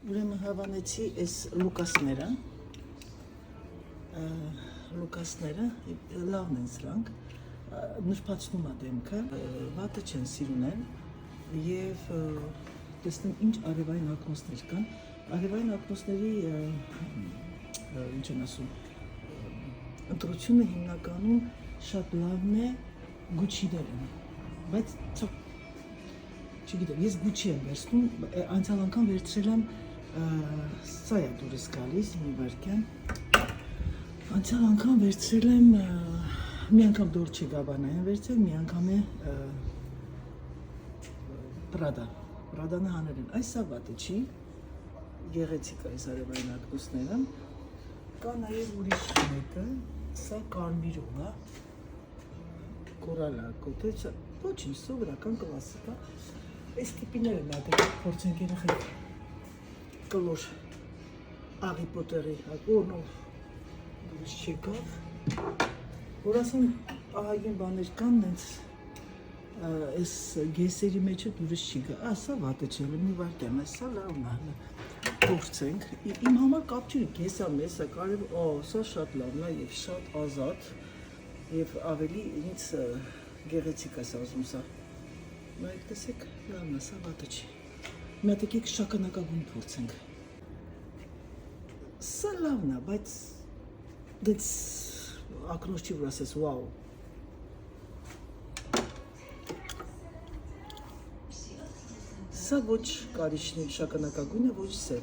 Ուրեմն հավանեցի այս Լուկասները լավն են սրանք, նրբացնում է դեմքը, վատը չեն սիրուն են և տեսնեմ ինչ արևային ակնոցներ կան, արևային ակնոցների ինչ են ասում, ընտրությունը հիմնականում շատ լավն է գուչիներ են, բայց չգիտեմ, ես գուչի եմ վերցնում, անցյալ անգամ վերցրել եմ սա է դուրս գալիս, մի վարկյան, անցյալ անգամ վերցրել եմ, մի անգամ Dolce & Gabbana եմ վերցրել, մի անգամ է Prada-ն հանել են, այս սա վատը չի, գեղեցիկ այս արևային ակնոցները, կա նաև ուրիշ մեկը, սա կարմիրով է, կորալա կոթը, ոչինչ, սովորական կլասիկա, այս տիպիները նատեք փորձենք երեխեք կլոր աղի պոտերի, դուրս չեկավ, որ ասում ահագին բաներ կան, նենց այս գեսերի մեջը դուրս չի գա, սա վատը չէ, մի վարկյան, սա լավն է, փորձենք, իմ համար կապ չի, գեսա մեսա, կարև, սա շատ լավն է և շատ ազատ և ավելի ինձ գեղեցիկ է սազում սա, նայեք տեսեք, լավն է, սա վատը չի, մի հատ եկեք շագանակագույն փորձենք, սա լավն է, բայց դեց ակնոց չի, որ ասես, վաու, սա ոչ կարիճնի շագանակագույն է, ոչ սև,